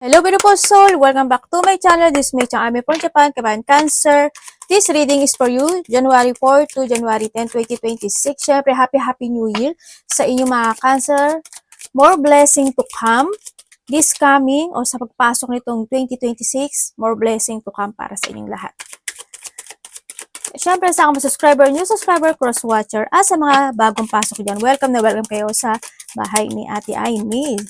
Hello beautiful soul! Welcome back to my channel. This is May Chang Ami from Japan, Kabayan Cancer. This reading is for you, January 4 to January 10, 2026. Syempre, happy New Year sa inyong mga Cancer. More blessing to come this coming o sa pagpasok nitong 2026. More blessing to come para sa inyong lahat. Syempre, sa mga subscriber, new subscriber, cross-watcher, at sa mga bagong pasok dyan, welcome na welcome kayo sa bahay ni Ate Aimee.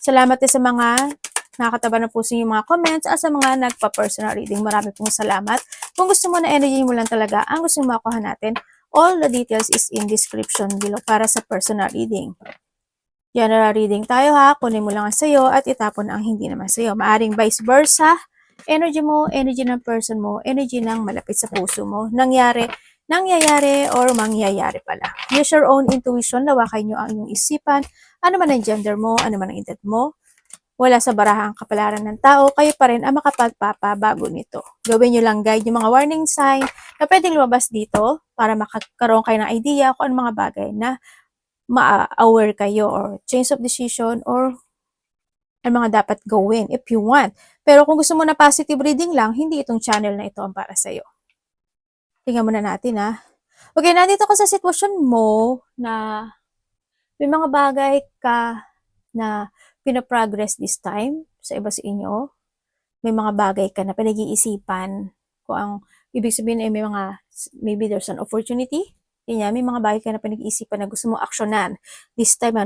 Salamat din sa mga nakakataba na po sa inyong mga comments at sa mga nagpa-personal reading. Marami pong salamat. Kung gusto mo na energy mo lang talaga, ang gusto mo makuha natin, all the details is in description below para sa personal reading. General reading tayo ha, kunin mo lang ang sayo at itapon ang hindi naman sayo. Maaring vice versa, energy mo, energy ng person mo, energy ng malapit sa puso mo, nangyayari or mangyayari pala. Use your own intuition, lawakay nyo ang inyong isipan, ano man ang gender mo, ano man ang edad mo, wala sa baraha ang kapalaran ng tao, kayo pa rin ang makapagpapabago nito. Gawin nyo lang guide yung mga warning sign na pwedeng lumabas dito para makakaroon kayo ng idea kung ano mga bagay na ma-aware kayo or change of decision or ang mga dapat gawin if you want. Pero kung gusto mo na positive reading lang, hindi itong channel na ito ang para sa'yo. Tingnan muna natin ha. Okay, nandito ka sa sitwasyon mo na may mga bagay ka na pinaprogress this time sa iba sa inyo. May mga bagay ka na pinag-iisipan kung ang ibig sabihin ay maybe there's an opportunity. May mga bagay ka na pinag-iisipan na gusto mo aksyonan. This time,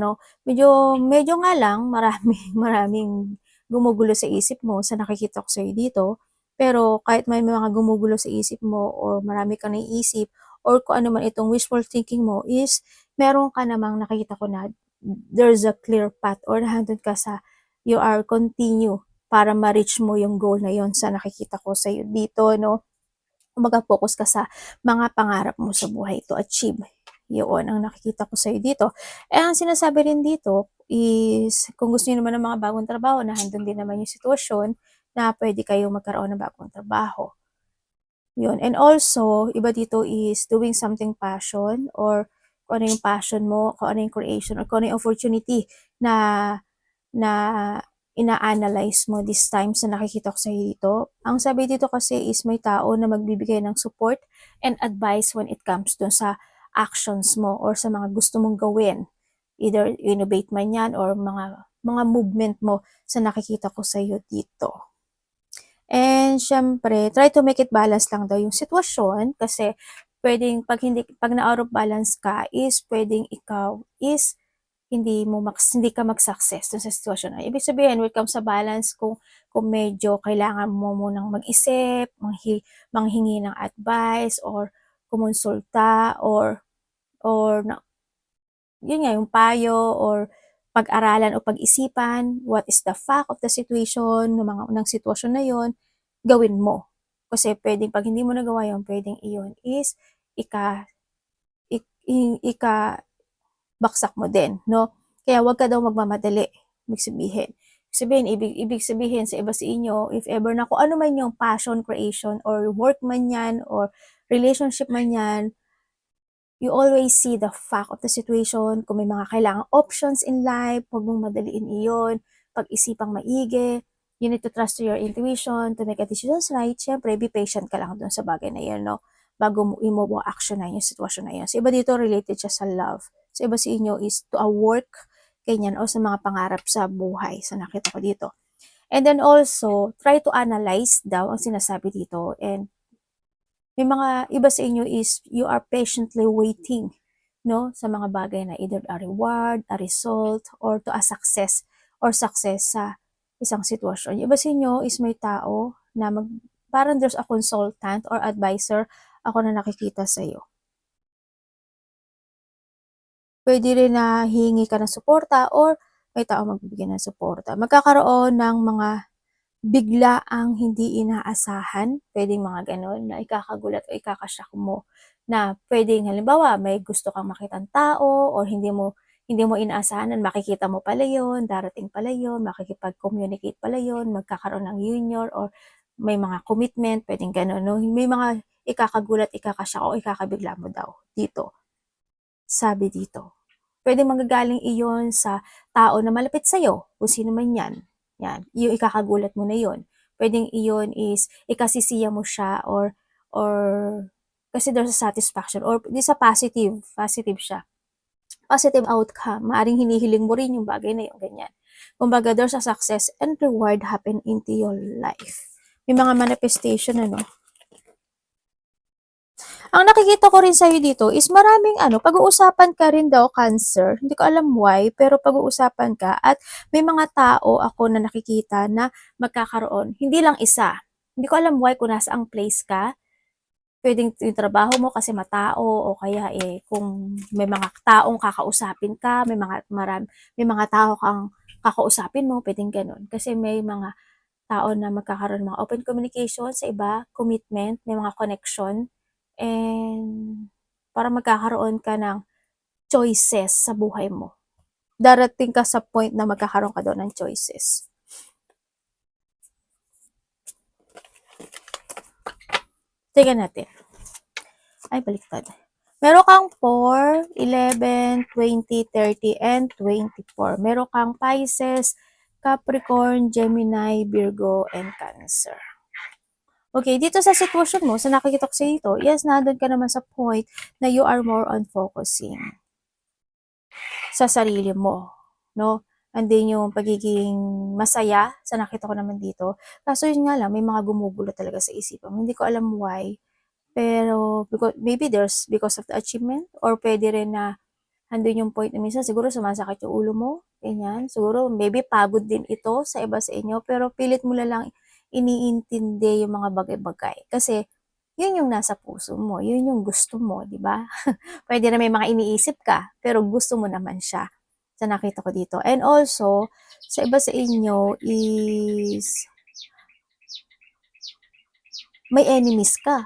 medyo nga lang, maraming gumugulo sa isip mo sa nakikita ko sa'yo dito. Pero kahit may mga gumugulo sa isip mo or marami kang naiisip or kung ano man itong wishful thinking mo is meron ka namang nakikita ko na there's a clear path or nandun ka sa you are continue para ma-reach mo yung goal na yon sa nakikita ko sa iyo dito, no? Kumbaga focus ka sa mga pangarap mo sa buhay to achieve. Yun ang nakikita ko sa iyo dito. Ang sinasabi rin dito is kung gusto niyo naman ng mga bagong trabaho, na handun din naman yung sitwasyon na pwede kayong magkaroon ng bagong trabaho. Yun. And also, iba dito is doing something passion or kung ano yung passion mo, kung ano yung creation, or kung ano yung opportunity na ina-analyze mo this time sa nakikita ko sa dito. Ang sabi dito kasi is may tao na magbibigay ng support and advice when it comes dun sa actions mo or sa mga gusto mong gawin. Either innovate man yan or mga movement mo sa nakikita ko sa iyo dito. And syempre, try to make it balance lang daw yung sitwasyon kasi pwedeng pag na-out of balance ka is pwedeng ikaw is hindi ka mag-success dun sa sitwasyon na. Ibig sabihin, when it comes sa balance, kung medyo kailangan mo munang mag-isip, manghingi ng advice, or kumonsulta, yun nga, yung payo, or pag-aralan o pag-isipan, what is the fact of the situation, ng sitwasyon na yon, gawin mo. Kasi pwedeng, pag hindi mo nagawa yun, pwedeng iyon is baksak mo din, no? Kaya wag ka daw magmamadali, ibig sabihin sa iba sa inyo, if ever na kung ano man yung passion, creation, or work man yan, or relationship man yan, you always see the fact of the situation. Kung may mga kailangang options in life, huwag mong madaliin iyon, pag-isipang maigi, you need to trust to your intuition to make a decisions right. Siyempre, be patient ka lang doon sa bagay na yun, no? Bago mo i-move action na yung sitwasyon na yun. Sa iba dito, related siya sa love. Sa iba sa inyo is to a work, ganyan, o sa mga pangarap sa buhay. So, nakita ko dito. And then also, try to analyze daw ang sinasabi dito. And may mga iba sa inyo is you are patiently waiting, no? Sa mga bagay na either a reward, a result, or to a success sa isang sitwasyon. Yung iba sa inyo is may tao na parang there's a consultant or advisor ako na nakikita sa iyo. Pwede rin na hihingi ka ng suporta or may tao magbibigay ng suporta. Magkakaroon ng mga bigla ang hindi inaasahan, pwedeng mga ganon na ikakagulat o ikakashock mo na pwedeng halimbawa may gusto kang makitang tao or hindi mo inaasahan na makikita mo pala yon, darating pala yon, makikipag-communicate pala yon, magkakaroon ng union or may mga commitment, pwedeng ganon, no? May mga ikakagulat, ikakashock o ikakabigla mo daw dito. Sabi dito, pwedeng manggagaling iyon sa tao na malapit sa'yo, kung sino man yan. Yan, yung ikakagulat mo na yun. Pwedeng iyon is ikasisiya mo siya or kasi there's a satisfaction or di sa positive siya. Positive outcome. Maaring hinihiling mo rin yung bagay na yun, ganyan. Kumbaga, there's a success and reward happen into your life. May mga manifestation, ano. Ang nakikita ko rin sa'yo dito is maraming pag-uusapan ka rin daw, Cancer. Hindi ko alam why, pero pag-uusapan ka at may mga tao ako na nakikita na magkakaroon. Hindi lang isa. Hindi ko alam why kung nasa ang place ka. Pwedeng yung trabaho mo kasi matao o kaya kung may mga taong kakausapin ka, may mga tao kang kakausapin mo, pwedeng ganun. Kasi may mga tao na magkakaroon ng mga open communication sa iba, commitment, may mga connection, and para magkakaroon ka ng choices sa buhay mo. Darating ka sa point na magkakaroon ka doon ng choices. Tingnan natin. Ay, baliktad. Meron kang 4, 11, 20, 30, and 24. Meron kang Pisces, Capricorn, Gemini, Virgo, and Cancer. Okay, dito sa sitwasyon mo, sa nakikita ko sa dito, yes, nandun ka naman sa point na you are more on focusing sa sarili mo, no? And then yung pagiging masaya, sa nakita ko naman dito. Kaso yun nga lang, may mga gumugulo talaga sa isipan mo. Hindi ko alam why, pero maybe because of the achievement or pwede rin na andun yung point na minsan siguro sumasakit yung ulo mo, ganyan. Siguro maybe pagod din ito sa iba sa inyo, pero pilit mo na lang iniintindi yung mga bagay-bagay. Kasi yun yung nasa puso mo, yun yung gusto mo, di ba? Pwede na may mga iniisip ka, pero gusto mo naman siya sa nakita ko dito. And also, sa iba sa inyo is may enemies ka.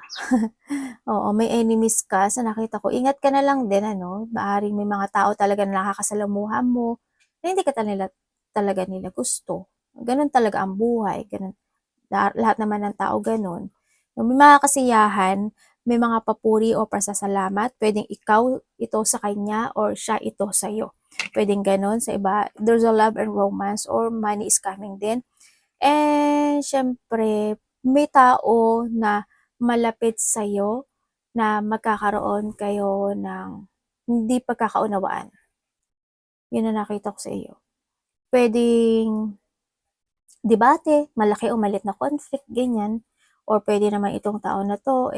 Oo, may enemies ka sa nakita ko. Ingat ka na lang din, ano, maaaring may mga tao talaga na nakakasalamuha mo na hindi ka talaga nila gusto. Ganun talaga ang buhay. Ganun, lahat naman ng tao ganun. May mga kasiyahan, may mga papuri o pasasalamat. Pwedeng ikaw ito sa kanya or siya ito sa iyo. Pwedeng ganun sa iba. There's a love and romance or money is coming din. And syempre, may tao na malapit sa'yo na magkakaroon kayo ng hindi pagkakaunawaan. Yun ang nakita ko sa iyo. Pwedeng debate, malaki o maliit na conflict, ganyan. Or pwede naman itong tao na to,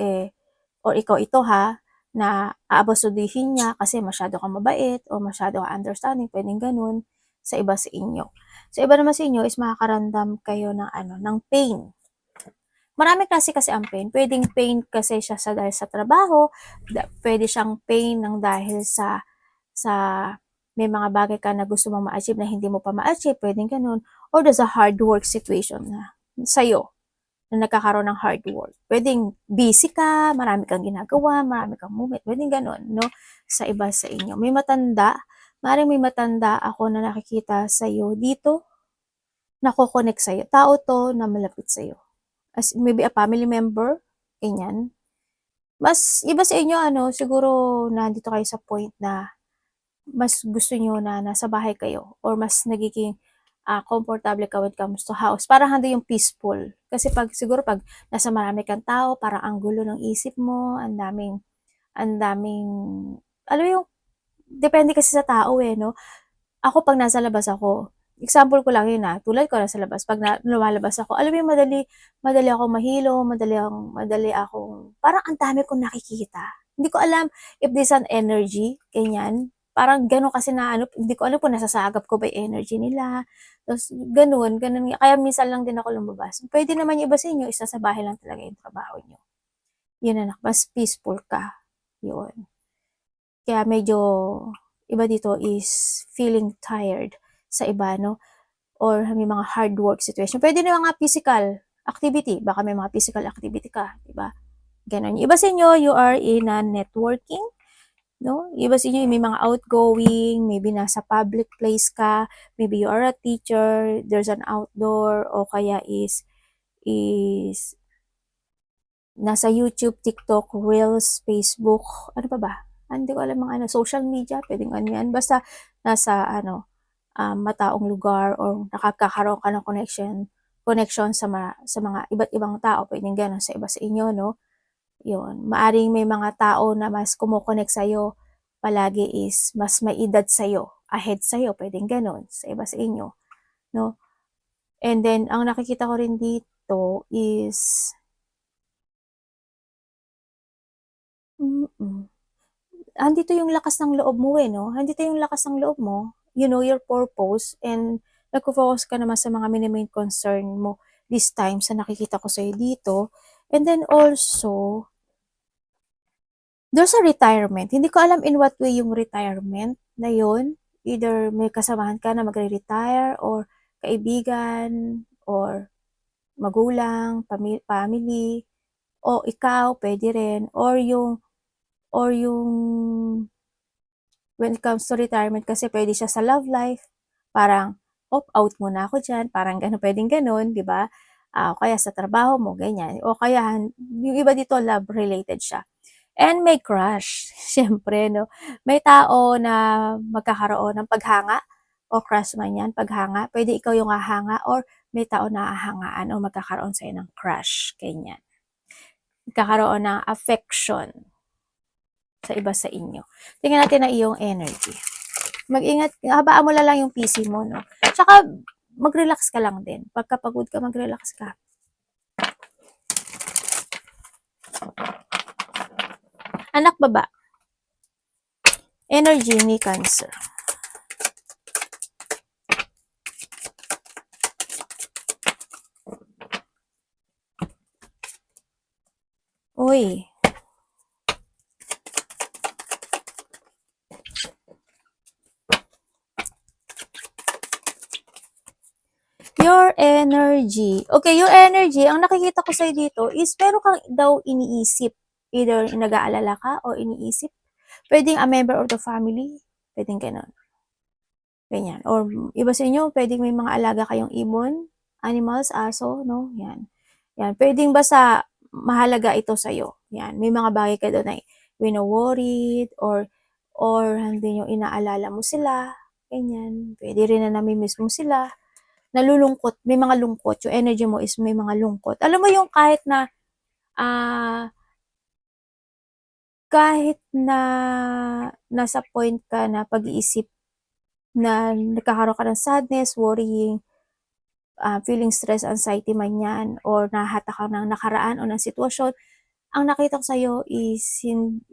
or ikaw ito ha, na aabusuhin niya kasi masyado kang mabait o masyado kang understanding, pwedeng ganun sa iba sa inyo. Sa iba naman sa inyo is makakaramdam kayo ng ng pain. Marami kasi ang pain. Pwedeng pain kasi siya dahil sa trabaho, pwede siyang pain ng dahil sa may mga bagay ka na gusto mong ma-achieve na hindi mo pa ma-achieve, pwedeng ganun. Or there's a hard work situation na sa'yo, na nagkakaroon ng hard work. Pwedeng busy ka, marami kang ginagawa, marami kang movement, pwedeng ganun, no? Sa iba sa inyo. Maaaring may matanda ako na nakikita sa'yo dito, nako-connect sa'yo. Tao to na malapit sa'yo. As maybe a family member, ganyan. Mas iba sa inyo, siguro nandito kayo sa point na mas gusto nyo na nasa bahay kayo or mas nagiging komportable ka when it comes to house. Parang handa yung peaceful. Kasi siguro pag nasa marami kang tao, parang ang gulo ng isip mo, ang daming, alam mo yung, depende kasi sa tao no? Ako pag nasa labas ako, example ko lang yun tulad ko nasa labas, pag lumalabas ako, alam mo yung madali akong mahilo, madali akong, parang ang dami kong nakikita. Hindi ko alam if this an energy, ganyan. Parang gano'n kasi na hindi ko alam kung nasasagap ko ba yung energy nila. Tapos ganun. Kaya minsan lang din ako lumabas. Pwede naman yung iba sa inyo, isa sa bahay lang talaga yung trabaho nyo. Yun anak, mas peaceful ka. Yun. Kaya medyo iba dito is feeling tired sa iba, no? Or may mga hard work situation. Pwede na mga physical activity. Baka may mga physical activity ka, di ba? Ganon. Iba sa inyo, you are in a networking, no? Iba sa inyo, may mga outgoing, maybe nasa public place ka, maybe you are a teacher, there's an outdoor, o kaya is nasa YouTube, TikTok, Reels, Facebook, ano pa ba? Hindi ko alam mga social media, pwedeng ano yan. Basta nasa mataong lugar or nakakaroon ka ng connection sa mga iba't ibang tao, pwedeng gano'n sa iba sa inyo, no? Yun, maaring may mga tao na mas kumo-connect sa'yo palagi is mas may edad sa'yo, ahead sa'yo, pwedeng gano'n sa iba sa inyo, no? And then, ang nakikita ko rin dito is, andito yung lakas ng loob mo no? Andito yung lakas ng loob mo, you know your purpose, and nagfo-focus ka naman sa mga mini-main concern mo this time sa nakikita ko sa'yo dito. And then also, there's a retirement. Hindi ko alam in what way yung retirement na yun. Either may kasamahan ka na magre-retire or kaibigan or magulang, family, o ikaw, pwede rin, or yung when it comes to retirement kasi pwede siya sa love life, parang out muna ako dyan, parang gano'n, pwedeng gano'n, di ba? O kaya sa trabaho mo, ganyan. O kaya, yung iba dito, love related siya. And may crush, siyempre, no? May tao na magkakaroon ng paghanga o crush man yan, paghanga. Pwede ikaw yung hahanga or may tao na hahangaan o magkakaroon sa'yo ng crush, ganyan. Magkakaroon ng affection sa iba sa inyo. Tingnan natin na iyong energy. Mag-ingat, habaan mo lang yung PC mo, no? Tsaka, mag-relax ka lang din. Pagkapagod ka, mag-relax ka. Anak baba. Energy ni Cancer. Uy. Your energy. Okay, your energy, ang nakikita ko sa'yo dito is meron kang daw iniisip. Either nag-aalala ka o iniisip. Pwedeng a member of the family. Pwedeng gano'n. Ganyan. Or iba sa inyo, pwedeng may mga alaga kayong ibon, animals, aso, no? Yan. Yan. Pwedeng basta mahalaga ito sa'yo. Yan. May mga bagay ka doon na wino-worried or hindi nyo inaalala mo sila. Ganyan. Pwede rin na namimiss mo sila. Nalulungkot, may mga lungkot, yung energy mo is may mga lungkot. Alam mo yung kahit na nasa point ka na pag-iisip na nagkakaroon ka ng sadness, worrying, feeling stress, anxiety man yan, or nahata ka ng nakaraan o ng sitwasyon, ang nakita ko sa'yo is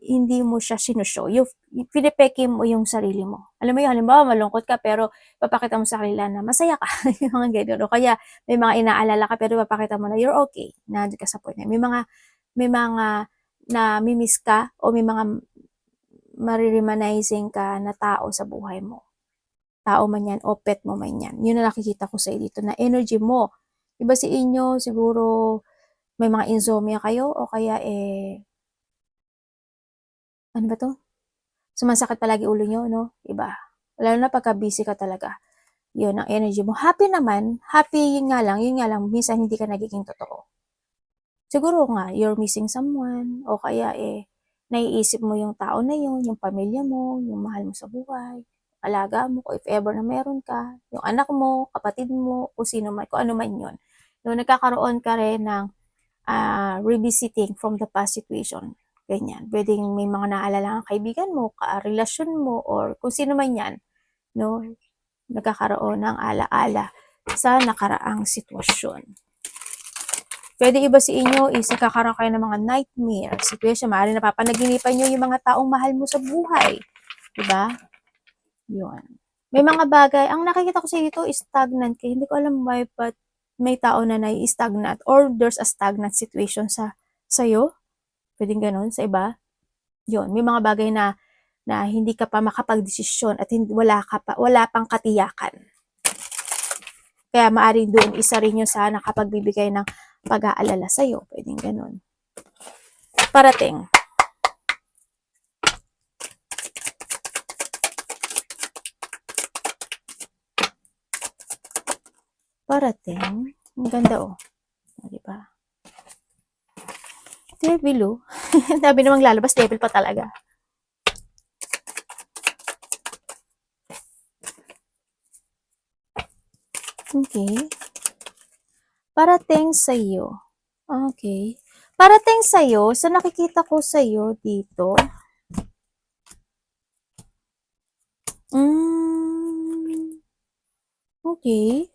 hindi mo siya sinushow. Pinipeke mo yung sarili mo. Alam mo yun, halimbawa malungkot ka pero papakita mo sa kanila na masaya ka. Yung mga ganyan. O kaya may mga inaalala ka pero papakita mo na you're okay. Nandun ka sa point na. May mga na-miss ka o may mga mariremanizing ka na tao sa buhay mo. Tao man yan o pet mo man yan. Yun na nakikita ko sa'yo dito na energy mo. Iba sa inyo, siguro may mga insomnia kayo o kaya ano ba 'to? Sumasakit palagi ulo nyo, no? Iba. Lalo na pagka busy ka talaga. Yun ang energy mo. Happy naman. Happy yun nga lang, minsan hindi ka nagiging totoo. Siguro nga, you're missing someone o kaya naiisip mo yung tao na yun, yung pamilya mo, yung mahal mo sa buhay, alaga mo, if ever na meron ka, yung anak mo, kapatid mo, kung sino man, kung ano man yun. No, nagkakaroon ka rin ng revisiting from the past situation. Ganyan. Pwedeng may mga naalala kang kaibigan mo, relasyon mo, or kung sino man yan, no? Nagkakaroon ng alaala sa nakaraang sitwasyon. Pwede iba sa inyo is nagkakaroon kayo ng mga nightmare situation. Maaaring napapanaginipan nyo yung mga taong mahal mo sa buhay. Diba? Yun. May mga bagay, ang nakikita ko sa dito is stagnant kayo. Hindi ko alam why, but may tao na nai-stagnant or there's a stagnant situation sa'yo. Pwedeng ganun sa iba. Yun. May mga bagay na hindi ka pa makapag-desisyon at wala pang katiyakan. Kaya maaaring doon isa rin yung sa nakapagbibigay ng pag-aalala sa'yo. Pwedeng ganun. Parating. Parating. Ang ganda diba? Devil Sabi namang lalabas, devil pa talaga. Okay. Parating sa'yo. Okay. Parating sa'yo, sa nakikita ko sa'yo dito, okay.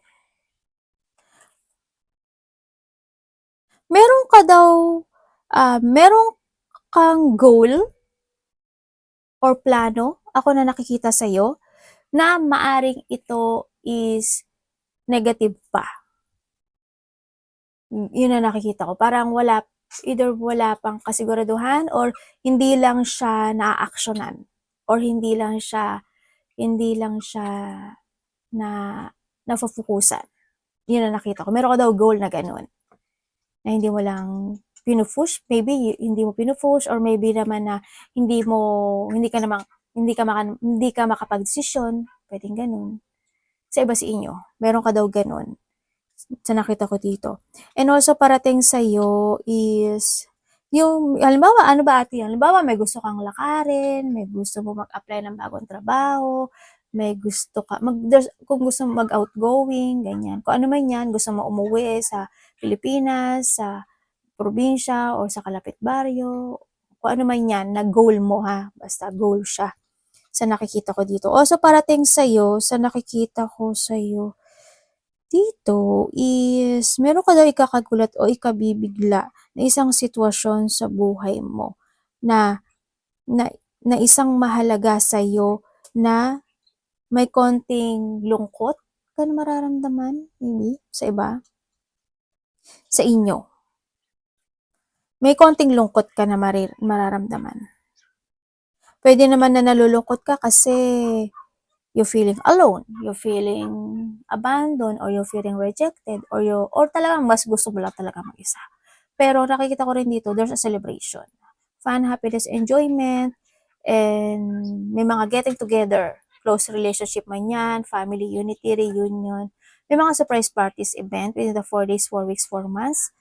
Meron ka daw, meron kang goal or plano, ako na nakikita sa'yo, na maaring ito is negative pa. Yun na nakikita ko. Parang either wala pang kasiguraduhan or hindi lang siya na-actionan or hindi lang siya na nafofokusan. Yun na nakita ko. Meron ka daw goal na ganun. Na hindi mo lang pinupush, maybe hindi mo pinupush or maybe naman na hindi ka makapag-desisyon, pwedeng ganun. Sa iba sa inyo, meron ka daw ganun. Sa nakita ko dito. And also parating sa'yo is yung, halimbawa, ano ba ate yan? Halimbawa, may gusto kang lakarin, may gusto mo mag-apply ng bagong trabaho, may gusto ka, kung gusto mo mag-outgoing, ganyan. Kung ano man yan, gusto mo umuwi sa Pilipinas, sa probinsya, o sa kalapit baryo, kung ano man yan, na goal mo ha, basta goal siya. Sa nakikita ko dito. Also, parating sa'yo, sa nakikita ko sa'yo, dito is meron ka daw ikakagulat o ikabibigla na isang sitwasyon sa buhay mo na na, na isang mahalaga sa iyo na may konting lungkot ka na mararamdaman, maybe, sa iba, sa inyo. May konting lungkot ka na mararamdaman. Pwede naman na nalulungkot ka kasi you're feeling alone, you're feeling abandoned, or you're feeling rejected, or talagang mas gusto mo lang talaga mag-isa. Pero nakikita ko rin dito, there's a celebration. Fun, happiness, enjoyment, and may mga getting together, close relationship man yan, family unity, reunion, may mga surprise parties event within the 4 days, 4 weeks, 4 months,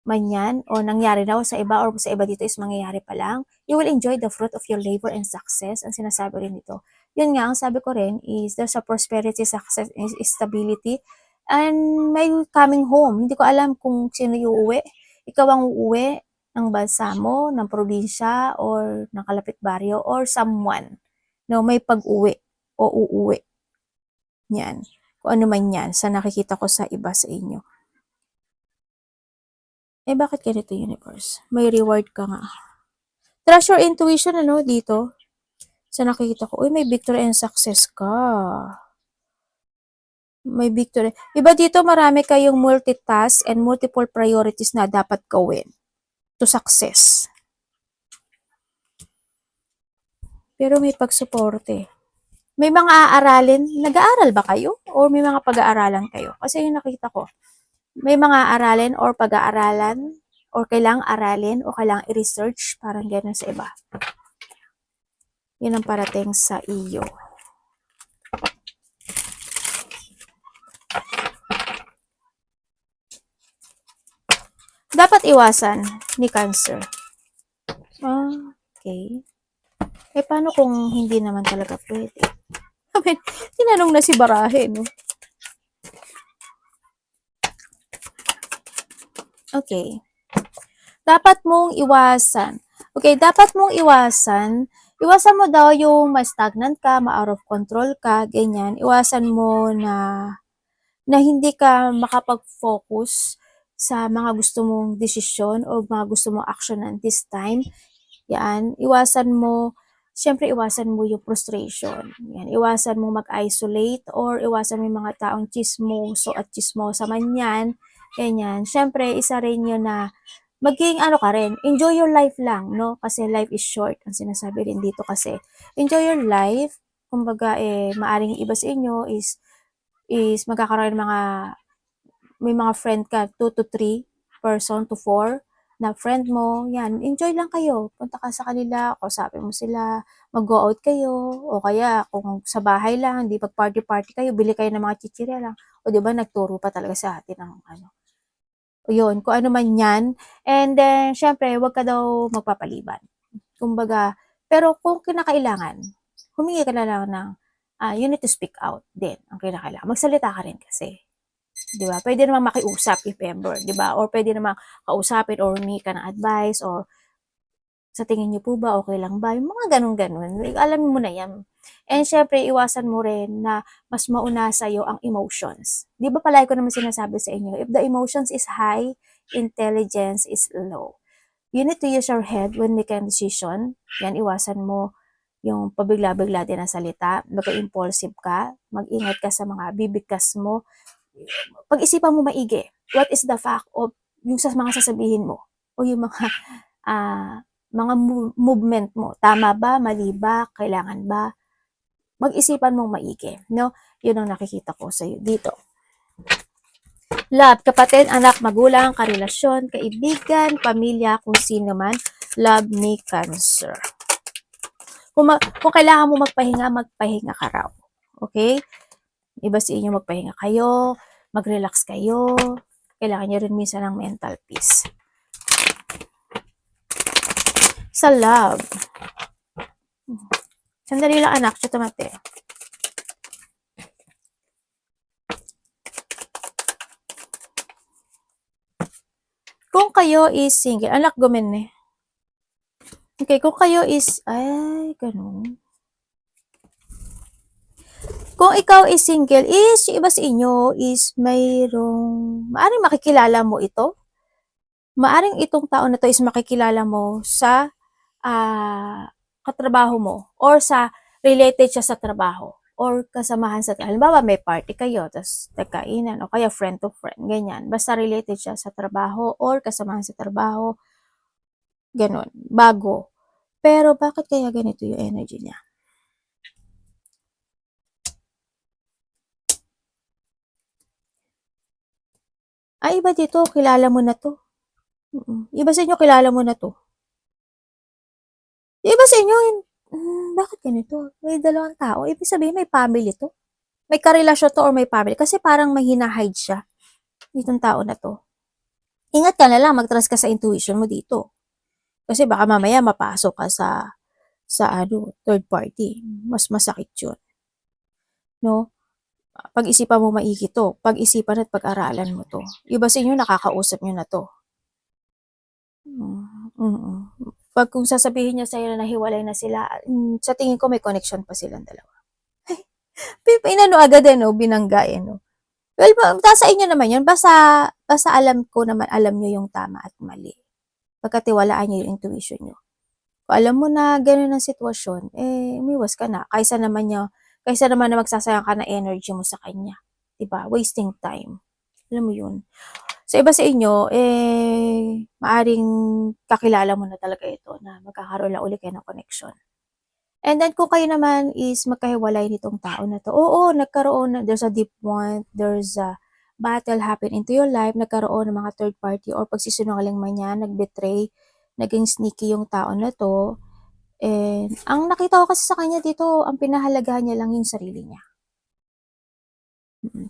man yan, o nangyari daw sa iba, or sa iba dito is mangyayari pa lang, you will enjoy the fruit of your labor and success. Ang sinasabi rin dito. Yun nga, ang sabi ko rin is there's a prosperity, success, stability, and may coming home. Hindi ko alam kung sino yung uuwi. Ikaw ang uuwi ng bansa mo, ng probinsya, or ng kalapit baryo, or someone. No, may pag-uwi o uuwi. Yan. Kung ano man yan, sa nakikita ko sa iba sa inyo. Bakit ganito, universe? May reward ka nga. Trust your intuition, ano, dito. Sa nakikita ko, may victory and success ka. May victory. Iba dito, marami kayong multitask and multiple priorities na dapat gawin to success. Pero may pagsuporte. May mga aaralin, nag-aaral ba kayo? O may mga pag-aaralan kayo? Kasi yung nakita ko, may mga aralin or pag-aaralan or kailangang aralin o kailangang i-research, parang gano'n sa iba. Yun ang parating sa iyo. Dapat iwasan ni Cancer. Okay. Paano kung hindi naman talaga pwede? I mean, tinanong na si Barahe, no? Okay. Dapat mong iwasan. Okay, dapat mong iwasan. Iwasan mo daw yung ma-stagnant ka, ma-out of control ka, ganyan. Iwasan mo na hindi ka makapag-focus sa mga gusto mong desisyon o mga gusto mong action this time. Yan, syempre iwasan mo yung frustration. Yan, iwasan mo mag-isolate or iwasan mo yung mga taong chismoso at chismosa man yan. Ganyan. Syempre, isa rin yun na maging ka rin, enjoy your life lang, no? Kasi life is short. Ang sinasabi rin dito kasi, enjoy your life. Kumbaga, maaring iba sa inyo is magkakaroon may mga friend ka, 2 to 3 person to 4 na friend mo, yan, enjoy lang kayo. Punta ka sa kanila, kausapin mo sila, mag-go out kayo, o kaya kung sa bahay lang, hindi pag-party-party kayo, bili kayo ng mga chichirya lang. O diba, nagturo pa talaga sa atin ng o yun, kung ano man yan. And then, syempre, wag ka daw magpapaliban. Kumbaga, pero kung kinakailangan, humingi ka na lang ng, you need to speak out din, ang kinakailangan. Magsalita ka rin kasi. Di ba? Pwede naman makiusap if ever, di ba? Or pwede naman kausapin or humingi ka ng advice or sa tingin niyo po ba okay lang ba? Yung mga ganun-ganun. Alam mo na yan. And syempre, iwasan mo rin na mas mauna sa'yo ang emotions. Di ba palagi ko naman sinasabi sa inyo, if the emotions is high, intelligence is low. You need to use your head when making decision. Yan, iwasan mo yung pabigla-bigla din ang salita. Magka-impulsive ka. Mag-ingat ka sa mga bibigkas mo. Pag-isipan mo maigi. What is the fact of yung sa mga sasabihin mo? O yung mga mga movement mo. Tama ba? Mali ba? Kailangan ba? Mag-isipan mong maigi. No? Yun ang nakikita ko sa iyo dito. Love, kapatid, anak, magulang, karelasyon, kaibigan, pamilya, kung sino man. Love ni Cancer. Kung kailangan mo magpahinga ka raw. Okay? Iba sa inyo, magpahinga kayo, mag-relax kayo. Kailangan nyo rin minsan ng mental peace. Sa love. Sandali lang anak, tumate. Kung kayo is single, anak gumen eh. Okay, kung kayo is, ay, ganun. Kung ikaw is single, is yung iba sa inyo is mayroong, maaring makikilala mo ito. Maaring itong tao na to is makikilala mo sa katrabaho mo or sa related siya sa trabaho or kasamahan sa trabaho. Halimbawa, may party kayo, tapos nagkainan o kaya friend to friend, ganyan. Basta related siya sa trabaho or kasamahan sa trabaho, ganun, bago. Pero bakit kaya ganito yung energy niya? Ay, iba dito, kilala mo na to. Iba sa inyo, kilala mo na to. Iba sa inyo, bakit ganito? May dalawang tao, ibig sabihin may family to. May karelasyon to or may family. Kasi parang may hinahide siya. Itong tao na to. Ingat ka na lang, mag-trust ka sa intuition mo dito. Kasi baka mamaya mapasok ka sa third party. Mas masakit yun. No? Pag-isipan mo maigi to. Pag-isipan at pag-aralan mo to. Iba sa inyo, nakakausap nyo na to. Pag kung sasabihin niya sa'yo na nahiwalay na sila, sa tingin ko may connection pa silang dalawa. Inano agad no? Binangga no? Well, sa inyo naman yun. Basta alam ko naman, alam nyo yung tama at mali. Pagkatiwalaan nyo yung intuition nyo. Kung alam mo na gano'n ang sitwasyon, umiwas ka na. Kaysa naman na magsasayang ka na energy mo sa kanya. Diba? Wasting time. Alam mo yun. Sa iba sa inyo, maaring kakilala mo na talaga ito na magkakaroon lang ulit kayo ng connection. And then, kung kayo naman is magkahiwalay nitong tao na to, oo, nagkaroon na, there's a deep want, there's a battle happen into your life, nagkaroon ng mga third party or pagsisinungaling man yan, nagbetray, naging sneaky yung tao na to. And ang nakita ko kasi sa kanya dito, ang pinahalagahan niya lang yung sarili niya.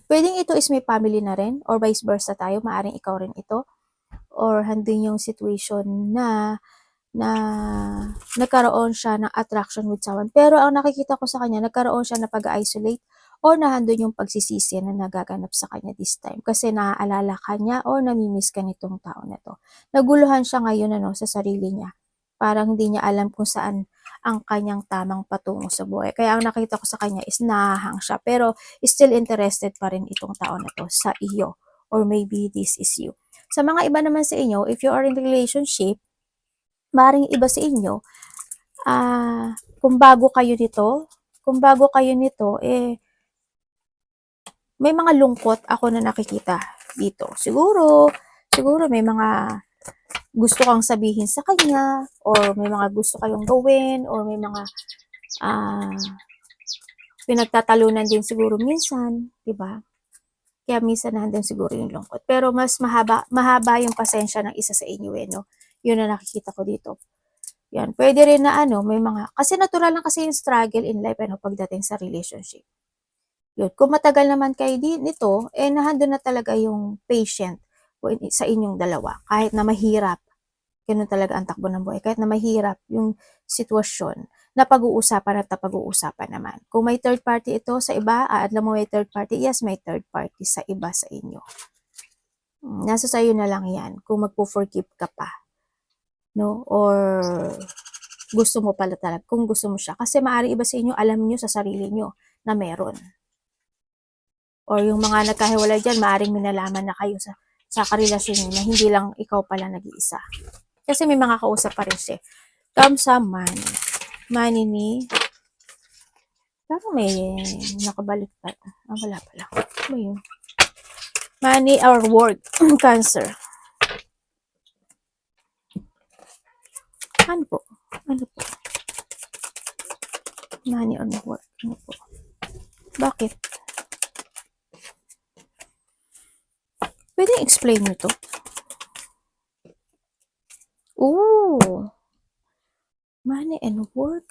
Pwedeng ito is may family na rin or vice versa tayo, maaring ikaw rin ito or handin yung situation na nagkaroon siya ng attraction with someone. Pero ang nakikita ko sa kanya, nagkaroon siya na pag-isolate or nahandun yung pagsisisi na nagaganap sa kanya this time. Kasi naaalala ka niya or namimiss ka nitong tao na to. Naguluhan siya ngayon sa sarili niya. Parang hindi niya alam kung saan ang kanyang tamang patungo sa buhay. Kaya ang nakita ko sa kanya is nahahang siya. Pero still interested pa rin itong tao na to sa iyo. Or maybe this is you. Sa mga iba naman sa inyo, if you are in a relationship, maring iba sa inyo, kung bago kayo nito, may mga lungkot ako na nakikita dito. Siguro may mga gusto kang sabihin sa kanya, or may mga gusto kayong gawin, or may mga pinagtatalunan din siguro minsan, diba? Kaya minsan nandun siguro yung lungkot. Pero mas mahaba yung pasensya ng isa sa inyo no? Yun na nakikita ko dito. Yan, pwede rin na may mga, kasi natural lang kasi yung struggle in life, pagdating sa relationship. Yun, kung matagal naman kayo nito, nahando na talaga yung patient sa inyong dalawa. Kahit na mahirap, ganun talaga ang takbo ng buhay. Kahit na mahirap yung sitwasyon, napag-uusapan at napag-uusapan naman. Kung may third party ito sa iba, alam mo may third party, yes, may third party sa iba sa inyo. Nasa sayo na lang yan, kung magpo-forgive ka pa. No? Or gusto mo pala talaga, kung gusto mo siya. Kasi maaari iba sa inyo, alam nyo sa sarili nyo na meron. Or yung mga nagkahiwalay dyan, maaaring minalaman na kayo sa karelasyon nyo na hindi lang ikaw pala nag-iisa. Kasi may mga kausap pa rin siya. Come sa money. Money ni... Parang may nakabalik pa. Wala pala. Ano yun? Money or work. Cancer. Ano po? Ano po? Money or work. Ano po? Bakit? Pwede explain nyo to? Ooh. Money and work.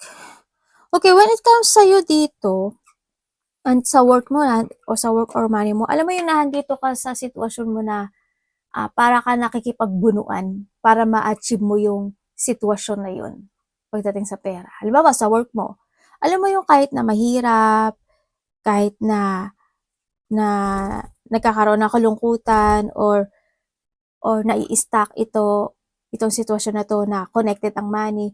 Okay, when it comes sa'yo dito, and sa work mo na, o sa work or money mo, alam mo yung nandito ka sa sitwasyon mo na para ka nakikipagbunuan para ma-achieve mo yung sitwasyon na yun pagdating sa pera. Halimbawa, sa work mo, alam mo yung kahit na mahirap, kahit na nagkakaroon ng kalungkutan or nai-stack itong sitwasyon na to na connected ang money,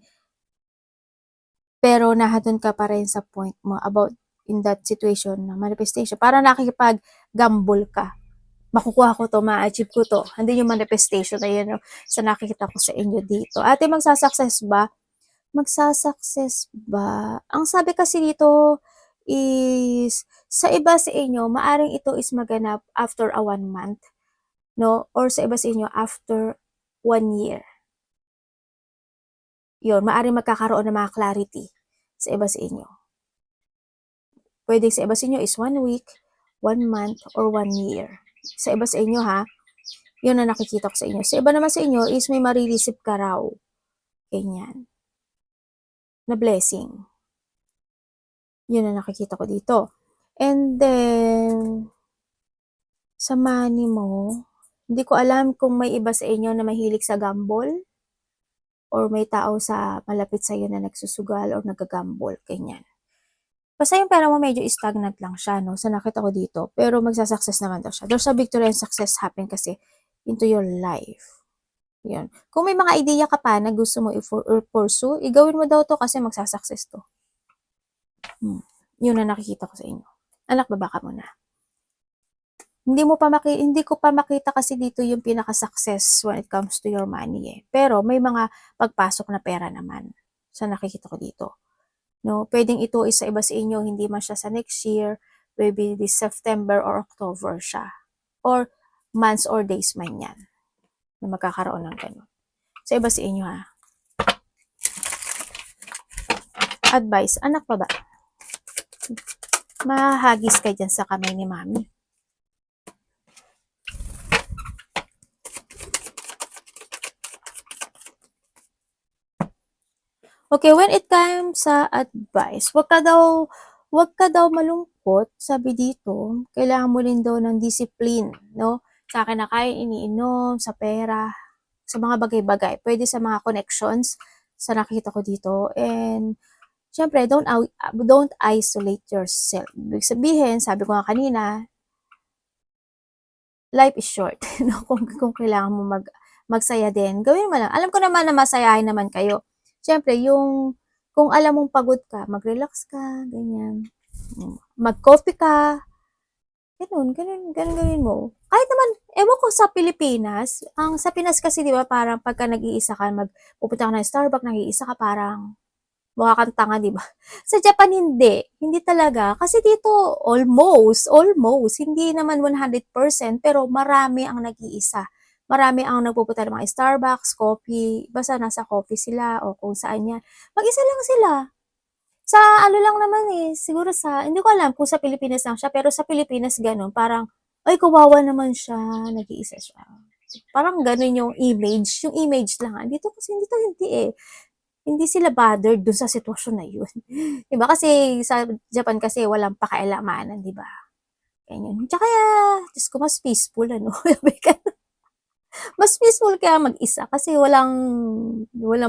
pero nahadon ka pa rin sa point mo about in that situation na manifestation. Para nakikipag-gamble ka. Makukuha ko to, ma-achieve ko to. Hindi yung manifestation na yun, no? Sa nakikita ko sa inyo dito. Ate, magsasucess ba? Magsasucess ba? Ang sabi kasi dito is, sa iba sa inyo, maaring ito is maganap after a 1 month, no? Or sa iba sa inyo, after 1 year. Yun, maaring magkakaroon ng mga clarity sa iba sa inyo. Pwede sa iba sa inyo is 1 week, 1 month, or 1 year. Sa iba sa inyo ha, yun na nakikita ko sa inyo. Sa iba naman sa inyo is may marireceive ka raw. Ganyan. Na blessing. Yun na nakikita ko dito. And then, sa money mo, hindi ko alam kung may iba sa inyo na mahilig sa gamble or may tao sa malapit sa iyo na nagsusugal or nagagamble, ganyan. Basta yung pera mo medyo stagnant lang siya, no? Sa nakita ko dito. Pero magsasucess naman daw siya. There's a victory and success happen kasi into your life. Yan. Kung may mga idea ka pa na gusto mo i-pursue, igawin mo daw to kasi magsasucess to. Yun na nakikita ko sa inyo. Anak, baba ka muna. Hindi ko pa makita kasi dito yung pinaka-success when it comes to your money eh. Pero may mga pagpasok na pera naman sa nakikita ko dito. No, pwedeng ito is sa iba sa inyo, hindi man siya sa next year, maybe this September or October siya. Or months or days man yan na magkakaroon ng ganun. Sa iba sa inyo ha. Advice, anak pa ba? Mahagis ka dyan sa kamay ni mami. Okay, when it comes sa advice, wag ka daw malungkot, sabi dito. Kailangan mo rin daw ng discipline, no? Sa akin na kaya iniinom, sa pera, sa mga bagay-bagay. Pwede sa mga connections, sa nakita ko dito. And, syempre, don't isolate yourself. Ibig sabihin, sabi ko nga kanina, life is short. No? Kung kailangan mo magsaya din, gawin mo lang. Alam ko naman na masayahin naman kayo. Siyempre, kung alam mong pagod ka, mag-relax ka, ganyan. Mag-coffee ka, ganun gawin mo. Kahit naman, ewan ko sa Pilipinas, sa Pinas kasi, di ba, parang pagka nag-iisa ka, pupunta ka ng Starbucks, nag-iisa ka, parang mukha kang tanga, di ba? Sa Japan, hindi talaga. Kasi dito, almost, hindi naman 100%, pero marami ang nag-iisa. Marami ang nagpupunta ng mga Starbucks, coffee, basta nasa coffee sila o kung saan yan. Mag-isa lang sila. Sa ano lang naman siguro hindi ko alam kung sa Pilipinas lang siya, pero sa Pilipinas ganun, parang, ay kawawa naman siya, nag-iisa siya. Parang ganun yung image lang. Dito kasi, hindi Hindi sila bothered dun sa sitwasyon na yun. Diba? Kasi sa Japan kasi walang pakialamanan, diba? Ganyan. Tsaka, Diyos ko, mas peaceful, ano? Mas peaceful kaya mag-isa kasi walang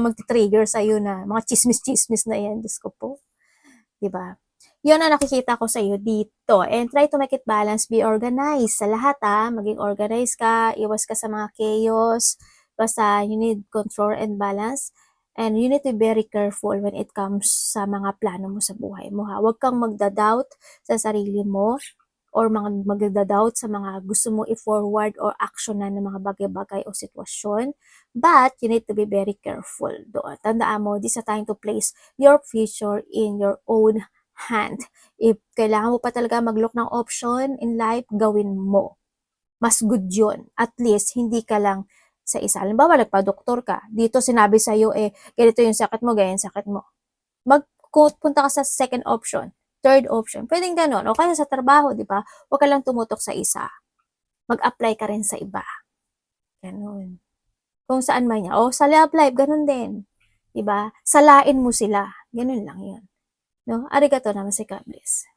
magti-trigger sa'yo na mga chismis-chismis na yan, Diyos ko po. 'Di ba? 'Yun ang nakikita ko sa'yo dito and try to make it balance, be organized sa lahat, maging organized ka, iwas ka sa mga chaos, basta you need control and balance and you need to be very careful when it comes sa mga plano mo sa buhay mo, ha. Huwag kang magda-doubt sa sarili mo or magda-doubt sa mga gusto mo i-forward or aksiyunan ng mga bagay-bagay o sitwasyon, but you need to be very careful doon. Tandaan mo, this is a time to place your future in your own hand. If kailangan mo pa talaga mag-look ng option in life, gawin mo. Mas good yun. At least, hindi ka lang sa isa. Halimbawa, nagpa-doktor ka. Dito sinabi sa'yo, ganito yung sakit mo, ganyan yung sakit mo. Punta ka sa second option, third option. Pwedeng ganon. O kaya sa trabaho, di ba? Huwag ka lang tumutok sa isa. Mag-apply ka rin sa iba. Ganon. Kung saan man yan. O sa love life, ganon din. Di ba? Salain mo sila. Ganon lang yun. No? Arigato naman si God bless.